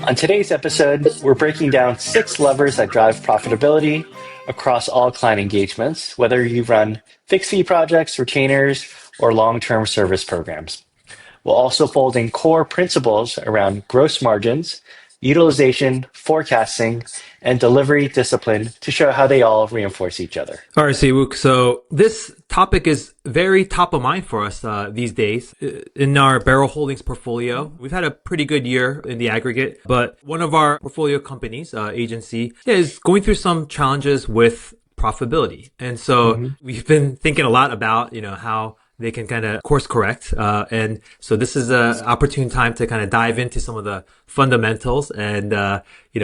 On today's episode, we're breaking down 6 levers that drive profitability across all client engagements, whether you run fixed fee projects, retainers, or long term service programs. We'll also fold in core principles around gross margins, utilization, forecasting, and delivery discipline to show how they all reinforce each other. All right, Sei-Wook. So this topic is very top of mind for us these days. In our Barrel Holdings portfolio, we've had a pretty good year in the aggregate, but one of our portfolio companies, Agency, is going through some challenges with profitability. And so we've been thinking a lot about, how they can kind of course correct. And so this is an opportune time to kind of dive into some of the fundamentals and,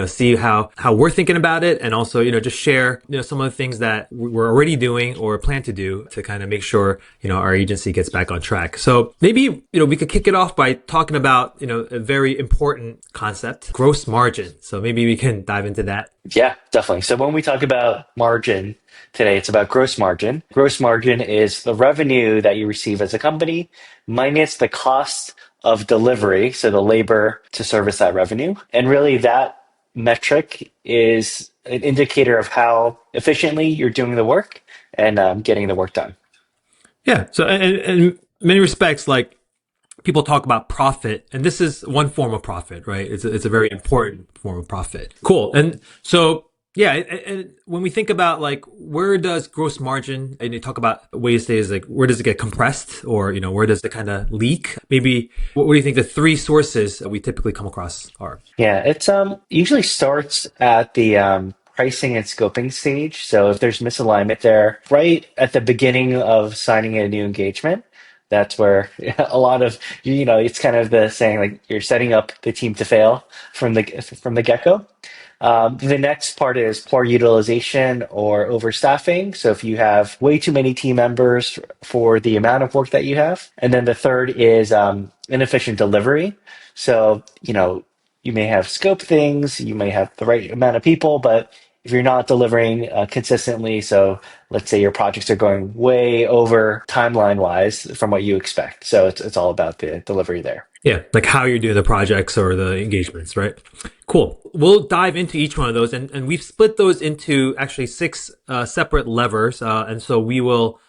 see how we're thinking about it. And also, just share, some of the things that we're already doing or plan to do to kind of make sure, our agency gets back on track. So maybe, we could kick it off by talking about, a very important concept, gross margin. So maybe we can dive into that. Yeah, definitely. So when we talk about margin today, it's about gross margin. Gross margin is the revenue that you receive as a company minus the cost of delivery, so the labor to service that revenue. And really that metric is an indicator of how efficiently you're doing the work and getting the work done. Yeah. So in many respects, like people talk about profit, and this is one form of profit, right? It's a very important form of profit. Cool. And so, yeah, and when we think about like, where does gross margin, and you talk about ways days, like where does it get compressed or, where does it kind of leak? Maybe what do you think the 3 sources that we typically come across are? Yeah, it's usually starts at the pricing and scoping stage. So if there's misalignment there, right at the beginning of signing a new engagement, that's where a lot of, it's kind of the saying like you're setting up the team to fail from the get-go. The next part is poor utilization or overstaffing. So if you have way too many team members for the amount of work that you have. And then the third is inefficient delivery. So, you may have scope things, you may have the right amount of people, but if you're not delivering consistently, so let's say your projects are going way over timeline wise from what you expect. So it's all about the delivery there. Yeah, like how you're doing the projects or the engagements, right? Cool. We'll dive into each one of those, and we've split those into actually 6 separate levers, and so we will,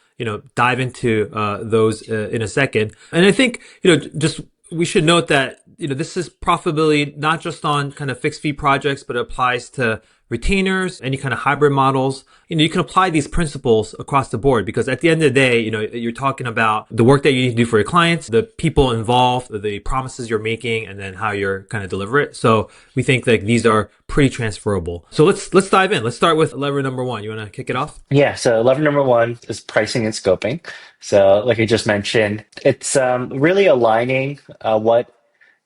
dive into those in a second. And I think, just we should note that, this is profitability not just on kind of fixed fee projects, but it applies to retainers, any kind of hybrid models. You can apply these principles across the board because at the end of the day, you're talking about the work that you need to do for your clients, the people involved, the promises you're making, and then how you're kind of deliver it. So we think that these are pretty transferable. So let's dive in. Let's start with lever number 1. You want to kick it off? Yeah. So lever number 1 is pricing and scoping. So like I just mentioned, it's really aligning what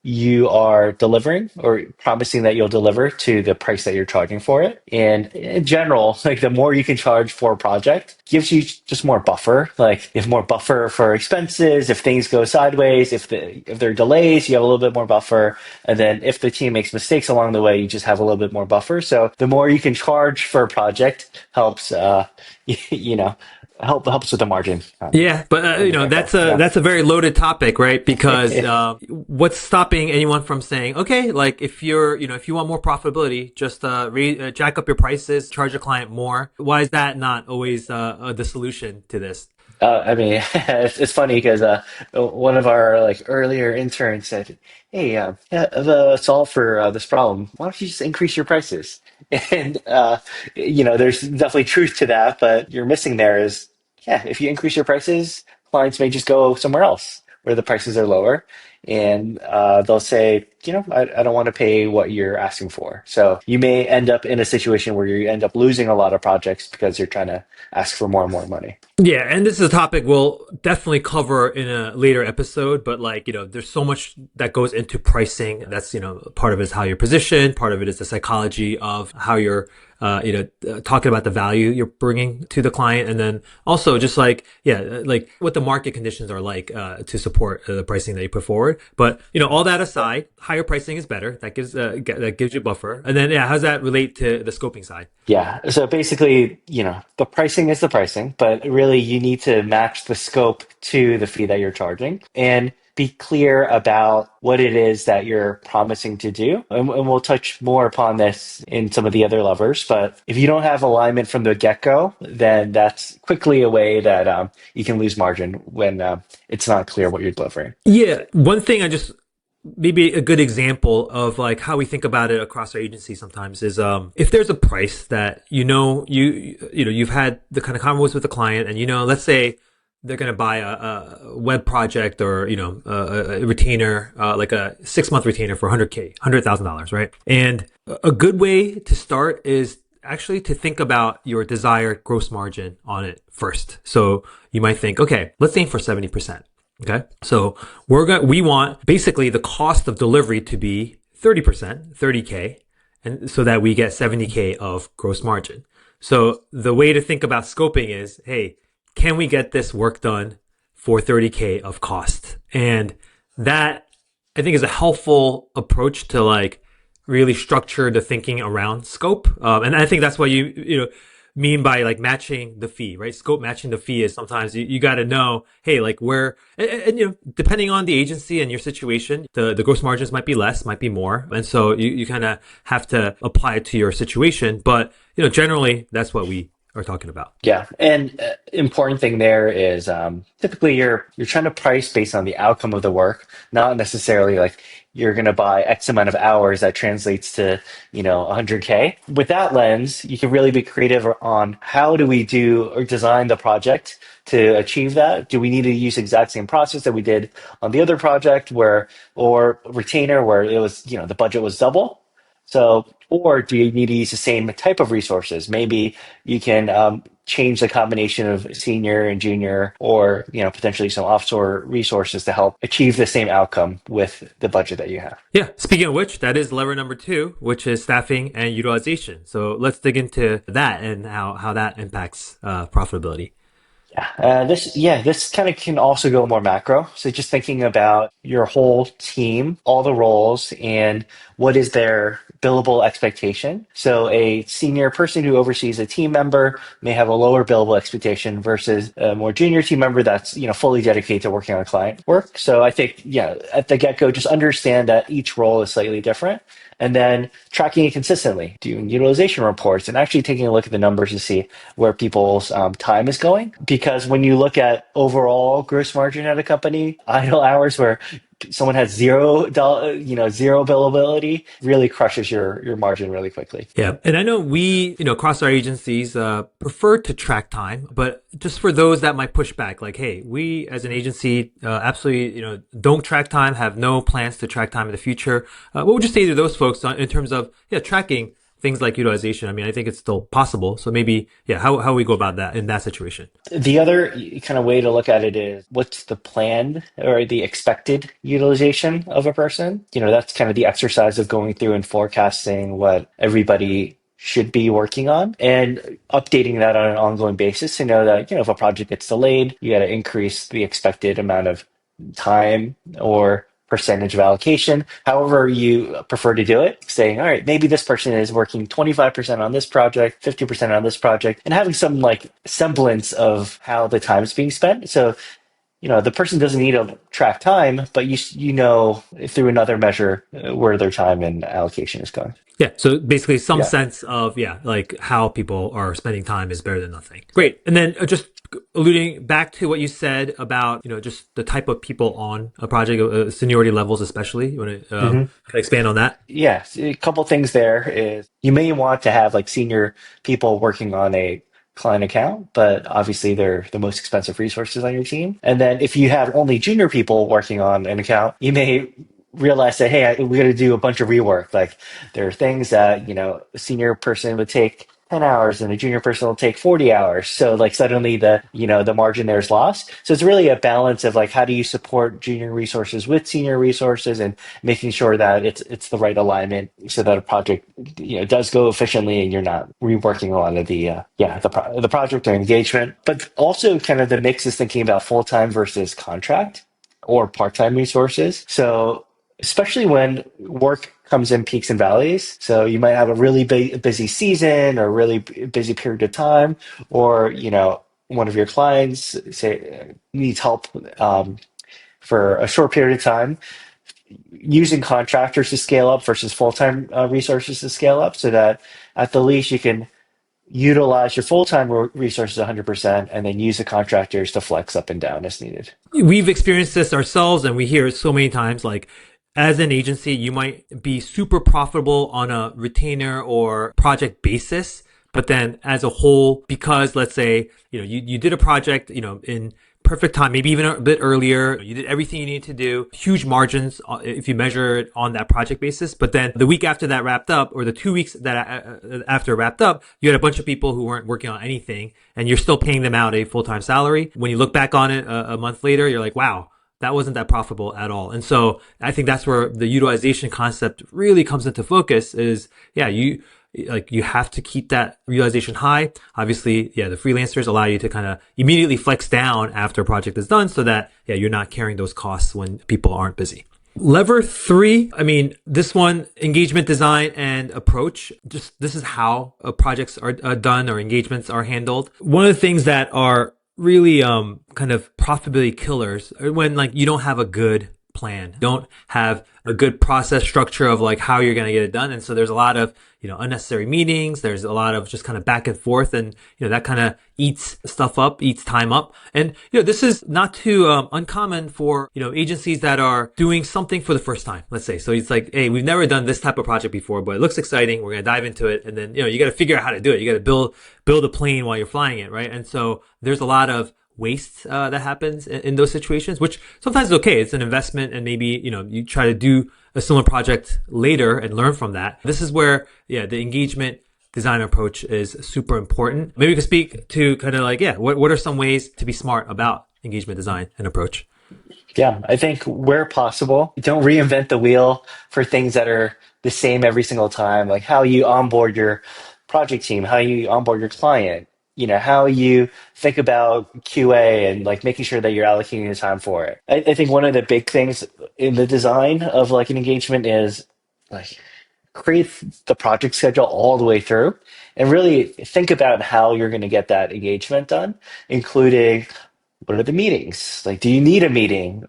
you are delivering or promising that you'll deliver to the price that you're charging for it. And in general, like the more you can charge for a project gives you just more buffer. Like you have more buffer for expenses. If things go sideways, if there are delays, you have a little bit more buffer. And then if the team makes mistakes along the way, you just have a little bit more buffer. So the more you can charge for a project helps, helps with the margin. Yeah, but that's a very loaded topic, right? Because what's stopping anyone from saying, okay, like if you want more profitability, just jack up your prices, charge a client more. Why is that not always the solution to this? It's funny because one of our like earlier interns said, "Hey, I have a solve for this problem. Why don't you just increase your prices?" And there's definitely truth to that, but you're missing there is, yeah, if you increase your prices, clients may just go somewhere else where the prices are lower, and they'll say, I don't want to pay what you're asking for. So you may end up in a situation where you end up losing a lot of projects because you're trying to ask for more and more money. Yeah, and this is a topic we'll definitely cover in a later episode, but there's so much that goes into pricing. That's, part of it is how you're positioned, part of it is the psychology of how you're talking about the value you're bringing to the client. And then also just like what the market conditions are like, to support the pricing that you put forward. But, all that aside, higher pricing is better. That gives you buffer. And then, how does that relate to the scoping side? Yeah. So basically, the pricing is the pricing, but really you need to match the scope to the fee that you're charging. And be clear about what it is that you're promising to do. And we'll touch more upon this in some of the other levers. But if you don't have alignment from the get-go, then that's quickly a way that you can lose margin when it's not clear what you're delivering. Yeah, one thing I just maybe a good example of like how we think about it across our agency sometimes is if there's a price that you've had the kind of convos with the client, and let's say they're going to buy a web project, or a retainer, like a 6-month retainer for 100,000 dollars, right? And a good way to start is actually to think about your desired gross margin on it first. So you might think, okay, let's aim for 70%. Okay. So we want basically the cost of delivery to be 30%, 30K, and so that we get 70K of gross margin. So the way to think about scoping is, hey, can we get this work done for 30K of cost? And that, I think, is a helpful approach to like really structure the thinking around scope. And I think that's what you mean by like matching the fee, right? Scope matching the fee is sometimes you got to know, hey, like where, and depending on the agency and your situation, the gross margins might be less, might be more. And so you kind of have to apply it to your situation. But, generally that's what we are talking about. Yeah, and important thing there is typically you're trying to price based on the outcome of the work, not necessarily like you're going to buy X amount of hours that translates to 100K. With that lens, you can really be creative on how do we do or design the project to achieve that. Do we need to use the exact same process that we did on the other project, or retainer where it was the budget was double? So, or do you need to use the same type of resources? Maybe you can change the combination of senior and junior, or potentially some offshore resources to help achieve the same outcome with the budget that you have. Yeah. Speaking of which, that is lever number 2, which is staffing and utilization. So let's dig into that and how that impacts profitability. This kind of can also go more macro. So just thinking about your whole team, all the roles, and what is their billable expectation. So a senior person who oversees a team member may have a lower billable expectation versus a more junior team member that's fully dedicated to working on client work. So I think at the get-go, just understand that each role is slightly different. And then tracking it consistently, doing utilization reports, and actually taking a look at the numbers to see where people's time is going. Because when you look at overall gross margin at a company, idle hours where someone has zero billability really crushes your margin really quickly. Yeah. And I know we, across our agencies, prefer to track time, but just for those that might push back, like, hey, we as an agency, absolutely, don't track time, have no plans to track time in the future. What would you say to those folks in terms of, tracking things like utilization? I mean, I think it's still possible. So maybe, how we go about that in that situation? The other kind of way to look at it is what's the planned or the expected utilization of a person? That's kind of the exercise of going through and forecasting what everybody should be working on and updating that on an ongoing basis to know that, if a project gets delayed, you got to increase the expected amount of time or percentage of allocation, however you prefer to do it, saying, all right, maybe this person is working 25% on this project, 50% on this project, and having some like semblance of how the time is being spent. So, the person doesn't need to track time, but you know through another measure where their time and allocation is going. Yeah. So basically some sense of, like how people are spending time is better than nothing. Great. And then just alluding back to what you said about, just the type of people on a project, seniority levels, especially. You want to kind of expand on that? Yeah. A couple things there is you may want to have like senior people working on a client account, but obviously they're the most expensive resources on your team. And then if you have only junior people working on an account, you may realize that, hey, we're going to do a bunch of rework. Like there are things that, a senior person would take 10 hours and a junior person will take 40 hours. So like suddenly the margin there is lost. So it's really a balance of like, how do you support junior resources with senior resources and making sure that it's the right alignment so that a project, does go efficiently and you're not reworking a lot of the project or engagement. But also kind of the mix is thinking about full-time versus contract or part-time resources. So especially when work comes in peaks and valleys. So you might have a really busy season or really busy period of time, or, one of your clients say needs help for a short period of time, using contractors to scale up versus full-time resources to scale up, so that at the least you can utilize your full-time resources 100% and then use the contractors to flex up and down as needed. We've experienced this ourselves, and we hear it so many times. Like, as an agency, you might be super profitable on a retainer or project basis, but then as a whole, because let's say, you did a project, in perfect time, maybe even a bit earlier, you did everything you needed to do, huge margins if you measure it on that project basis. But then the week after that wrapped up, or the 2 weeks that after it wrapped up, you had a bunch of people who weren't working on anything, and you're still paying them out a full-time salary. When you look back on it a month later, you're like, wow, that wasn't that profitable at all. And so I think that's where the utilization concept really comes into focus is, you have to keep that realization high. Obviously, the freelancers allow you to kind of immediately flex down after a project is done so that, you're not carrying those costs when people aren't busy. Lever 3, this one, engagement design and approach. Just this is how projects are done or engagements are handled. One of the things that are really kind of profitability killers when you don't have a good plan, don't have a good process structure of how you're going to get it done. And so there's a lot of, unnecessary meetings. There's a lot of just kind of back and forth, and, that kind of eats stuff up, eats time up. And, this is not too uncommon for, agencies that are doing something for the first time, let's say. So it's like, hey, we've never done this type of project before, but it looks exciting. We're going to dive into it. And then, you got to figure out how to do it. You got to build a plane while you're flying it, right? And so there's a lot of waste that happens in those situations, which sometimes is okay. It's an investment, and maybe you try to do a similar project later and learn from that. This is where the engagement design approach is super important. Maybe we could speak to kind of what are some ways to be smart about engagement design and approach? Yeah, I think where possible, don't reinvent the wheel for things that are the same every single time, like how you onboard your project team, how you onboard your client, how you think about QA and making sure that you're allocating the time for it. I think one of the big things in the design of an engagement is create the project schedule all the way through and really think about how you're going to get that engagement done, including what are the meetings? Do you need a meeting?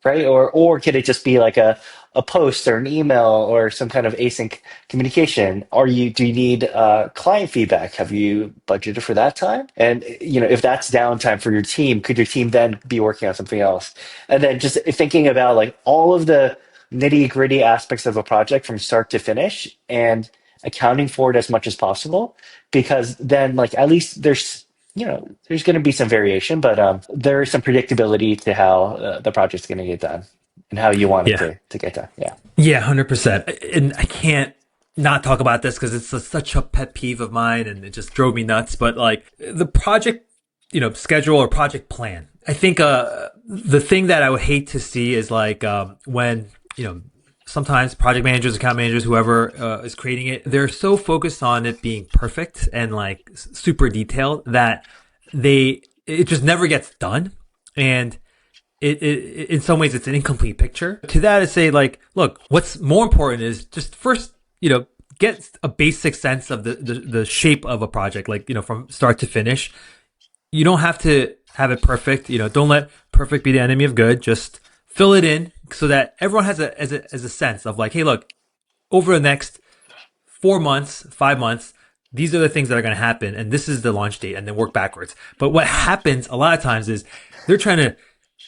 Right? Or could it just be a post or an email or some kind of async communication? Do you need client feedback? Have you budgeted for that time? And if that's downtime for your team, could your team then be working on something else? And then just thinking about all of the nitty gritty aspects of a project from start to finish and accounting for it as much as possible, because then at least there's going to be some variation, but there is some predictability to how the project's going to get done and how you want it to get done. Yeah. Yeah, 100%. And I can't not talk about this because it's such a pet peeve of mine, and it just drove me nuts. But the project, schedule or project plan. I think the thing that I would hate to see is when, sometimes project managers, account managers, whoever is creating it, they're so focused on it being perfect and super detailed that it just never gets done. And it in some ways it's an incomplete picture. To that, I say look, what's more important is just first, get a basic sense of the shape of a project, from start to finish. You don't have to have it perfect. Don't let perfect be the enemy of good. Just fill it in so that everyone has a sense of hey, look, over the next 4 months, 5 months, these are the things that are going to happen, and this is the launch date, and then work backwards. But what happens a lot of times is they're trying to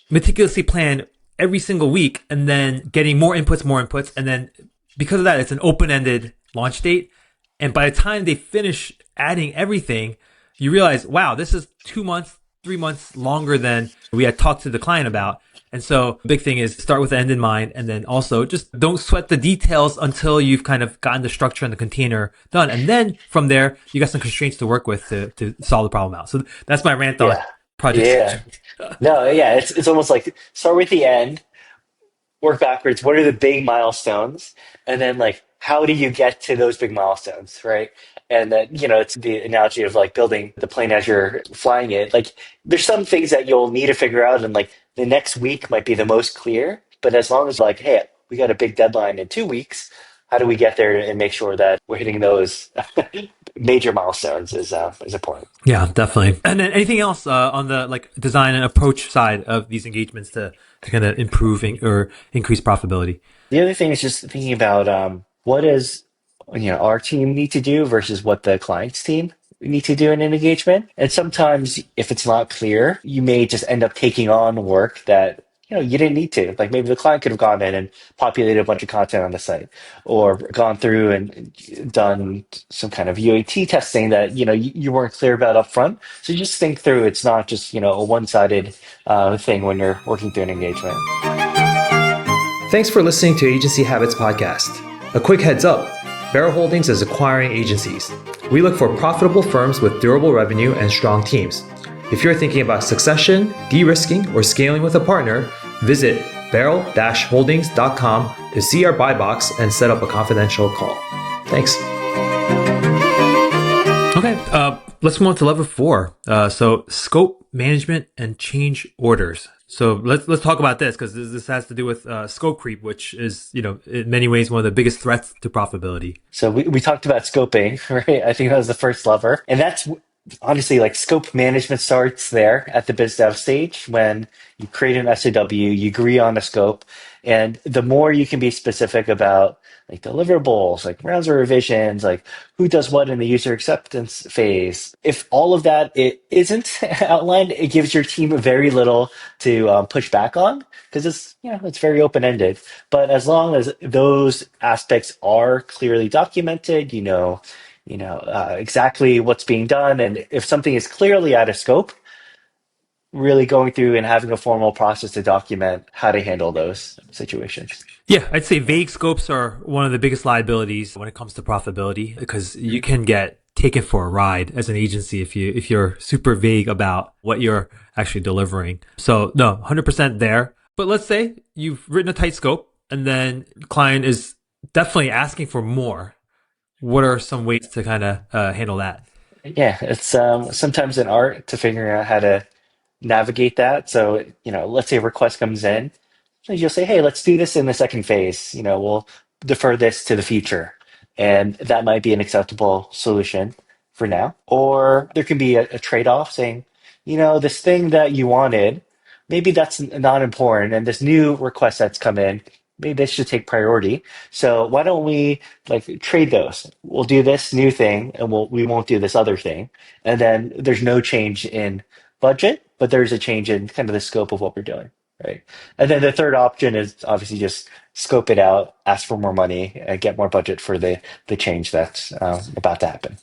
meticulously plan every single week, and then getting more inputs, and then because of that, it's an open-ended launch date. And by the time they finish adding everything, you realize, wow, this is 2 months, 3 months longer than we had talked to the client about. And so the big thing is start with the end in mind, and then also just don't sweat the details until you've kind of gotten the structure and the container done. And then from there, you got some constraints to work with to solve the problem out. So that's my rant on project. Yeah. No, yeah, it's almost start with the end, work backwards. What are the big milestones? And then how do you get to those big milestones, right? And that, it's the analogy of building the plane as you're flying it. There's some things that you'll need to figure out, and the next week might be the most clear. But as long as hey, we got a big deadline in 2 weeks, how do we get there and make sure that we're hitting those major milestones is important. Yeah, definitely. And then anything else on the like design and approach side of these engagements to kind of improve or increase profitability? The other thing is just thinking about what does our team need to do versus what the client's team need to do in an engagement. And sometimes if it's not clear, you may just end up taking on work that you didn't need to. Like maybe the client could have gone in and populated a bunch of content on the site, or gone through and done some kind of UAT testing that you weren't clear about up front. So you just think through. It's not just a one-sided thing when you're working through an engagement. Thanks for listening to Agency Habits Podcast. A quick heads up, Barrel Holdings is acquiring agencies. We look for profitable firms with durable revenue and strong teams. If you're thinking about succession, de-risking, or scaling with a partner, visit barrel-holdings.com to see our buy box and set up a confidential call. Thanks. Okay, let's move on to level 4. So scope management and change orders. So let's talk about this because this has to do with scope creep, which is in many ways one of the biggest threats to profitability. So we talked about scoping, right? I think that was the first lever, and that's honestly like scope management starts there at the biz dev stage when you create an SOW, you agree on a scope, and the more you can be specific about like deliverables, like rounds of revisions, like who does what in the user acceptance phase. If all of that it isn't outlined, it gives your team very little to push back on because it's very open ended. But as long as those aspects are clearly documented, exactly what's being done, and if something is clearly out of scope, really going through and having a formal process to document how to handle those situations. Yeah, I'd say vague scopes are one of the biggest liabilities when it comes to profitability because you can get taken for a ride as an agency if you're super vague about what you're actually delivering. So no, 100% there. But let's say you've written a tight scope and then the client is definitely asking for more. What are some ways to kind of handle that? Yeah, it's sometimes an art to figuring out how to navigate that. So, let's say a request comes in, so you'll say, hey, let's do this in the second phase. We'll defer this to the future. And that might be an acceptable solution for now. Or there can be a trade-off saying, this thing that you wanted, maybe that's not important. And this new request that's come in, maybe this should take priority. So why don't we like trade those? We'll do this new thing and we won't do this other thing. And then there's no change in budget, but there's a change in kind of the scope of what we're doing, right? And then the third option is obviously just scope it out, ask for more money, and get more budget for the change that's about to happen.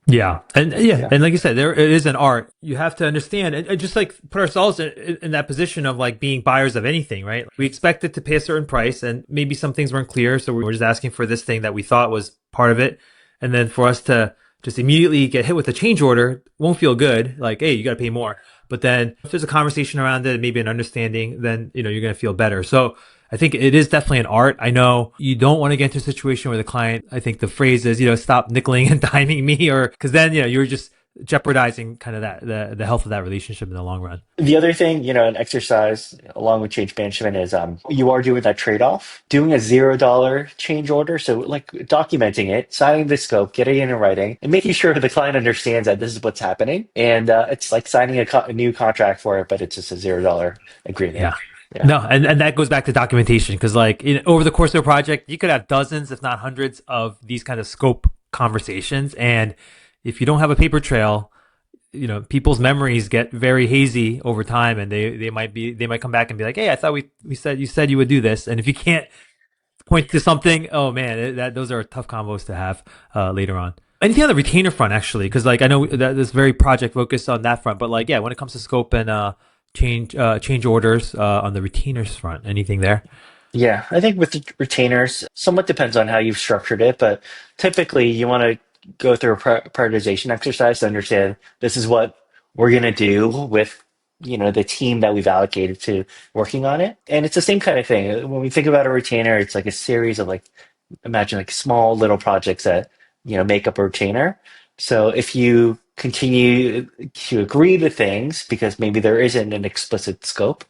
Yeah. And Yeah. and like you said, it is an art. You have to understand and just like put ourselves in that position of like being buyers of anything, right? We expected to pay a certain price and maybe some things weren't clear. So we were just asking for this thing that we thought was part of it. And then for us to just immediately get hit with a change order won't feel good. Like, hey, you got to pay more. But then if there's a conversation around it, maybe an understanding, then, you're going to feel better. So I think it is definitely an art. I know you don't want to get into a situation where the client, I think the phrase is, stop nickeling and diming me, or because then, you're just jeopardizing kind of that, the health of that relationship in the long run. The other thing, an exercise along with change management is you are doing that trade-off, doing a $0 change order. So like documenting it, signing the scope, getting it in writing, and making sure the client understands that this is what's happening. And it's like signing a new contract for it, but it's just a $0 agreement. Yeah. Yeah. No, and that goes back to documentation because like over the course of a project, you could have dozens, if not hundreds of these kind of scope conversations. And if you don't have a paper trail, people's memories get very hazy over time and they might come back and be like, hey, I thought we said you said you would do this. And if you can't point to something, oh man, those are tough combos to have later on. Anything on the retainer front, actually, because like I know that is very project focused on that front, but like yeah, when it comes to scope and change orders on the retainers front, anything there? Yeah, I think with the retainers, somewhat depends on how you've structured it, but typically you want to go through a prioritization exercise to understand this is what we're going to do with the team that we've allocated to working on it. And it's the same kind of thing. When we think about a retainer, it's like a series of like imagine like small little projects that make up a retainer. So if you continue to agree to things because maybe there isn't an explicit scope,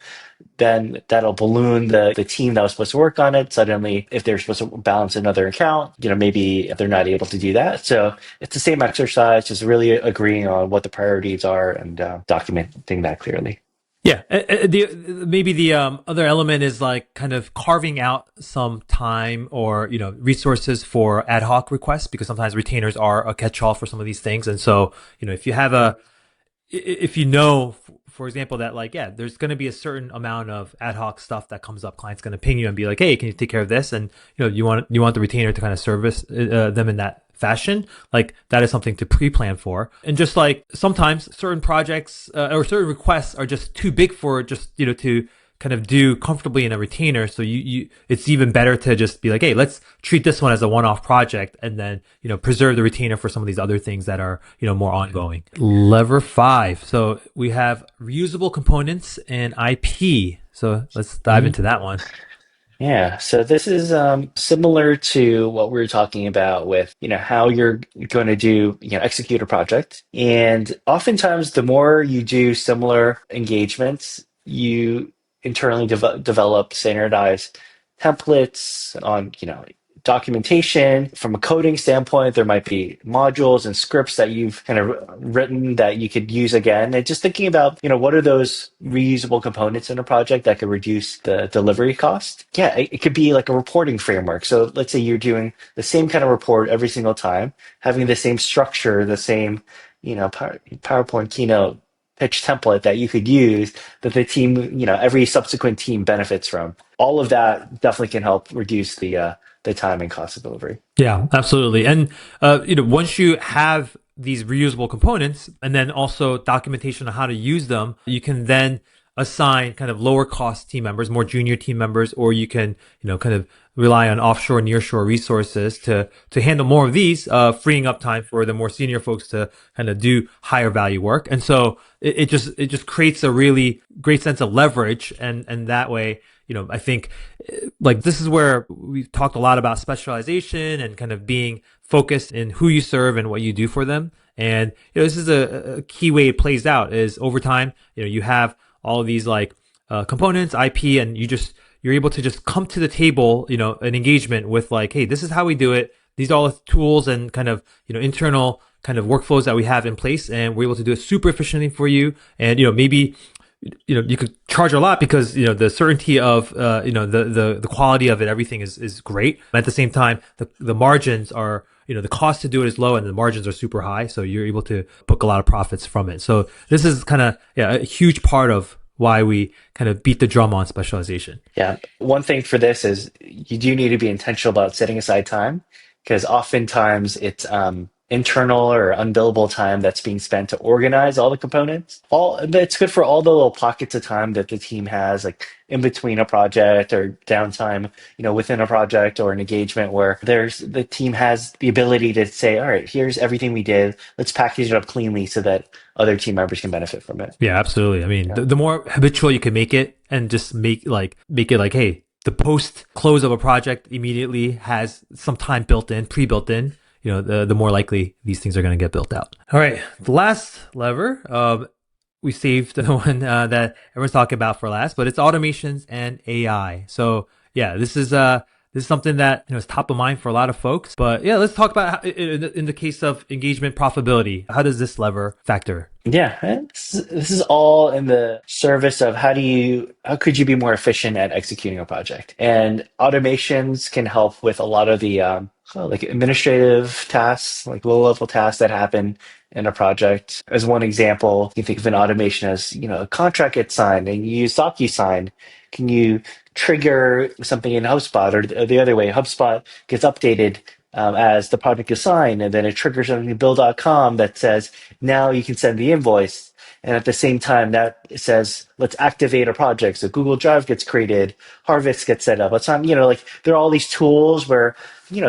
then that'll balloon the team that was supposed to work on it. Suddenly, if they're supposed to balance another account, maybe they're not able to do that. So it's the same exercise, just really agreeing on what the priorities are and documenting that clearly. Yeah, maybe the other element is like kind of carving out some time or resources for ad hoc requests, because sometimes retainers are a catch-all for some of these things. And so if you have if for example, that like, yeah, there's going to be a certain amount of ad hoc stuff that comes up, client's going to ping you and be like, hey, can you take care of this? And you want the retainer to kind of service them in that fashion. Like that is something to pre-plan for. And just like sometimes certain projects or certain requests are just too big for just to kind of do comfortably in a retainer. So it's even better to just be like, hey, let's treat this one as a one-off project, and then preserve the retainer for some of these other things that are more ongoing. Lever 5. So we have reusable components and IP. So let's dive into that one. Yeah, so this is similar to what we were talking about with, how you're going to do, execute a project. And oftentimes, the more you do similar engagements, you internally develop standardized templates on, documentation. From a coding standpoint, there might be modules and scripts that you've kind of written that you could use again. And just thinking about, what are those reusable components in a project that could reduce the delivery cost? Yeah, it could be like a reporting framework. So let's say you're doing the same kind of report every single time, having the same structure, the same, PowerPoint keynote pitch template that you could use that the team, every subsequent team benefits from. All of that definitely can help reduce the time and cost of delivery. Yeah, absolutely. And once you have these reusable components and then also documentation on how to use them, you can then assign kind of lower cost team members, more junior team members, or you can kind of rely on offshore, nearshore resources to handle more of these, freeing up time for the more senior folks to kind of do higher value work. And so it just creates a really great sense of leverage, and that way, I think like this is where we've talked a lot about specialization and kind of being focused in who you serve and what you do for them. And this is a key way it plays out is over time, you have all of these like components, IP, and you're able to just come to the table, an engagement with like, hey, this is how we do it. These are all the tools and kind of, internal kind of workflows that we have in place, and we're able to do it super efficiently for you. And, maybe, you could charge a lot because, the certainty of, the quality of it, everything is great. But at the same time, the margins are, the cost to do it is low and the margins are super high. So you're able to book a lot of profits from it. So this is kind of, a huge part of why we kind of beat the drum on specialization. Yeah. One thing for this is you do need to be intentional about setting aside time because oftentimes it's internal or unbillable time that's being spent to organize all the components. It's good for all the little pockets of time that the team has, like in between a project or downtime, within a project or an engagement where the team has the ability to say, all right, here's everything we did. Let's package it up cleanly so that other team members can benefit from it. Yeah, absolutely. I mean, Yeah. the more habitual you can make it and just make it like, hey, the post close of a project immediately has some time pre-built in, the more likely these things are going to get built out. All right. The last lever, we saved the one that everyone's talking about for last, but it's automations and AI. So yeah, this is something that is top of mind for a lot of folks. But yeah, let's talk about how, in the case of engagement profitability. How does this lever factor? Yeah, this is all in the service of how could you be more efficient at executing a project? And automations can help with a lot of the like administrative tasks, like low level tasks that happen in a project. As one example, you can think of an automation as, a contract gets signed and you use DocuSign. Can you trigger something in HubSpot or the other way? HubSpot gets updated as the project is signed, and then it triggers something in Bill.com that says, now you can send the invoice. And at the same time, that says, let's activate a project. So Google Drive gets created, Harvest gets set up. It's not, like there are all these tools where,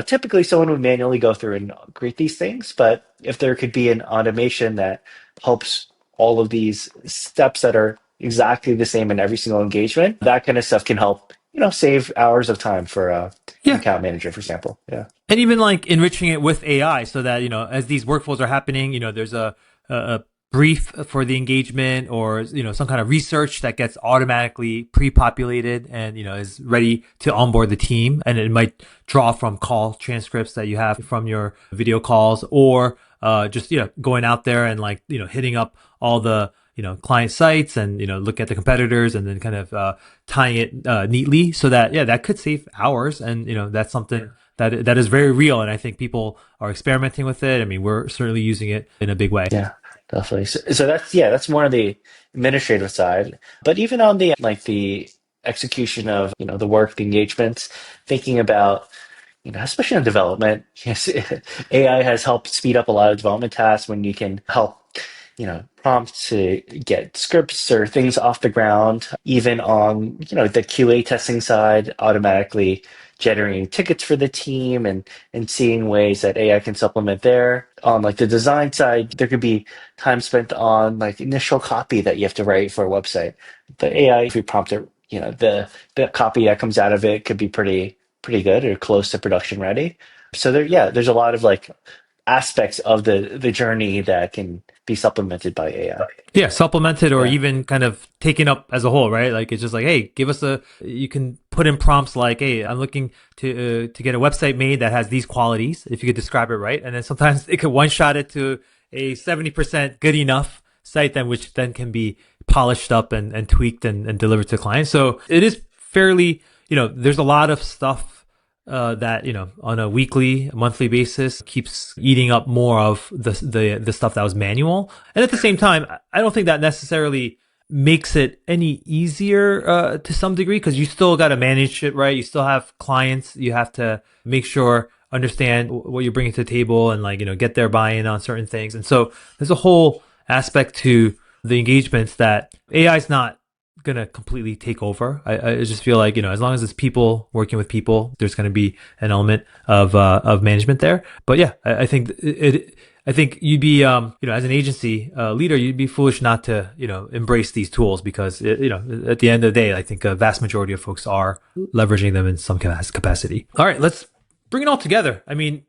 typically someone would manually go through and create these things. But if there could be an automation that helps all of these steps that are exactly the same in every single engagement, that kind of stuff can help save hours of time for an Yeah. account manager, for example. Yeah. And even like enriching it with AI so that, as these workflows are happening, there's a brief for the engagement or, some kind of research that gets automatically pre-populated and, is ready to onboard the team. And it might draw from call transcripts that you have from your video calls or, just, going out there and like, hitting up all the, client sites and, look at the competitors and then kind of, tying it, neatly so that, yeah, that could save hours. And, that's something that is very real. And I think people are experimenting with it. I mean, we're certainly using it in a big way. Yeah, definitely. So that's more on the administrative side. But even on the execution of, the work, the engagements, thinking about, especially on development, yes, AI has helped speed up a lot of development tasks when you can help, prompt to get scripts or things off the ground, even on, the QA testing side, automatically generating tickets for the team and seeing ways that AI can supplement there. On like the design side, there could be time spent on like initial copy that you have to write for a website. The AI, if you prompt it, the copy that comes out of it could be pretty good or close to production ready. So there's a lot of like aspects of the journey that can be supplemented by AI. Yeah, supplemented or Yeah. even kind of taken up as a whole, right? Like it's just like, hey, you can put in prompts like, hey, I'm looking to get a website made that has these qualities, if you could describe it right. And then sometimes it could one shot it to a 70% good enough site then which then can be polished up and tweaked and delivered to clients. So it is fairly, there's a lot of stuff that on a weekly, monthly basis keeps eating up more of the stuff that was manual. And at the same time, I don't think that necessarily makes it any easier to some degree because you still got to manage it, right? You still have clients. You have to make sure understand what you're bringing to the table and like get their buy-in on certain things. And so there's a whole aspect to the engagements that AI is not gonna completely take over. I just feel like as long as it's people working with people, there's gonna be an element of management there. But yeah, I think I think you'd be as an agency leader, you'd be foolish not to embrace these tools because at the end of the day, I think a vast majority of folks are leveraging them in some capacity. All right, let's bring it all together. I mean,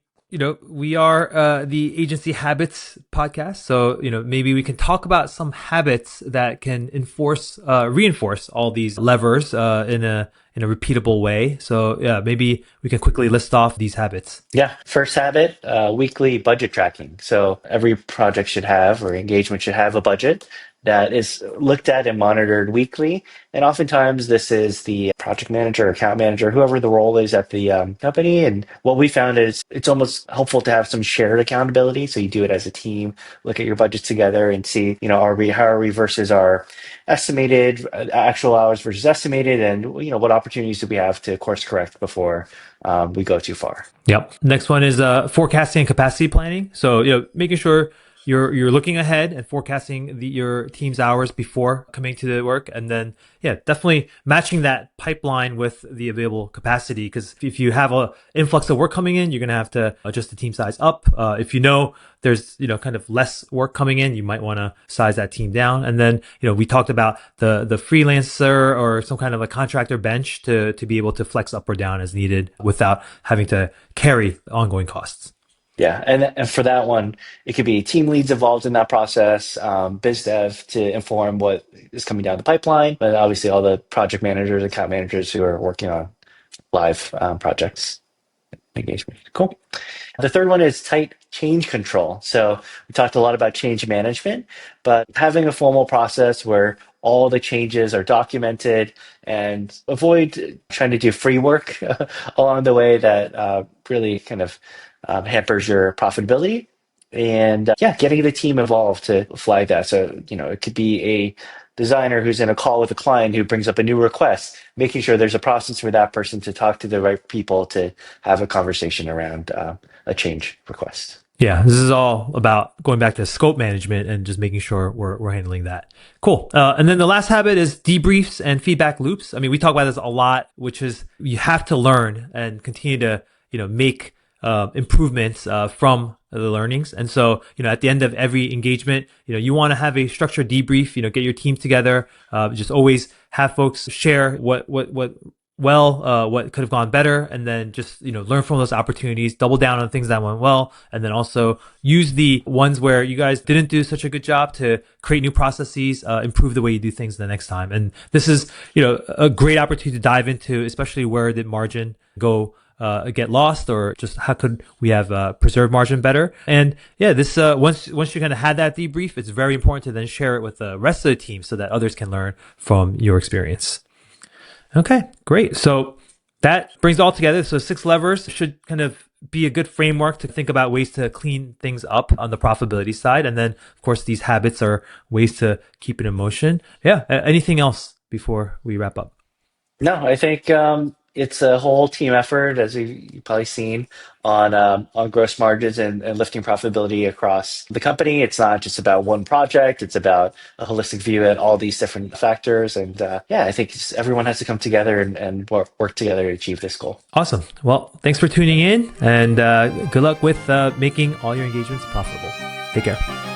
we are the Agency Habits podcast. So, maybe we can talk about some habits that can reinforce all these levers in a repeatable way. So, yeah, maybe we can quickly list off these habits. Yeah. First habit, weekly budget tracking. So every project should have or engagement should have a budget that is looked at and monitored weekly. And oftentimes this is the project manager, account manager, whoever the role is at the company. And what we found is it's almost helpful to have some shared accountability. So you do it as a team, look at your budgets together and see, how are we versus our estimated actual hours versus estimated, and what opportunities do we have to course correct before we go too far. Yep. Next one is forecasting and capacity planning. So making sure you're looking ahead and forecasting your team's hours before coming to the work, and then definitely matching that pipeline with the available capacity. Because if you have a influx of work coming in, you're going to have to adjust the team size up. If there's kind of less work coming in, you might want to size that team down. And then we talked about the freelancer or some kind of a contractor bench to be able to flex up or down as needed without having to carry ongoing costs. Yeah, and for that one, it could be team leads involved in that process, biz dev to inform what is coming down the pipeline, but obviously all the project managers, account managers who are working on live projects engagement. Cool. The third one is tight change control. So we talked a lot about change management, but having a formal process where all the changes are documented and avoid trying to do free work along the way that really kind of hampers your profitability. And getting the team involved to flag that. So, it could be a designer who's in a call with a client who brings up a new request, making sure there's a process for that person to talk to the right people to have a conversation around a change request. Yeah, this is all about going back to scope management and just making sure we're handling that. Cool. And then the last habit is debriefs and feedback loops. I mean, we talk about this a lot, which is you have to learn and continue to, make improvements from the learnings. And so, at the end of every engagement, you want to have a structured debrief, get your team together, just always have folks share what well, what could have gone better, and then just, learn from those opportunities, double down on things that went well, and then also use the ones where you guys didn't do such a good job to create new processes, improve the way you do things the next time. And this is, a great opportunity to dive into, especially where did margin go get lost, or just how could we have preserved margin better. And yeah, this once you kind of had that debrief, it's very important to then share it with the rest of the team so that others can learn from your experience. Okay, great. So that brings it all together. So 6 levers should kind of be a good framework to think about ways to clean things up on the profitability side. And then, of course, these habits are ways to keep it in motion. Yeah. Anything else before we wrap up? No, I think it's a whole team effort, as you've probably seen, on gross margins and lifting profitability across the company. It's not just about one project; it's about a holistic view at all these different factors. And yeah, I think everyone has to come together and work together to achieve this goal. Awesome. Well, thanks for tuning in, and good luck with making all your engagements profitable. Take care.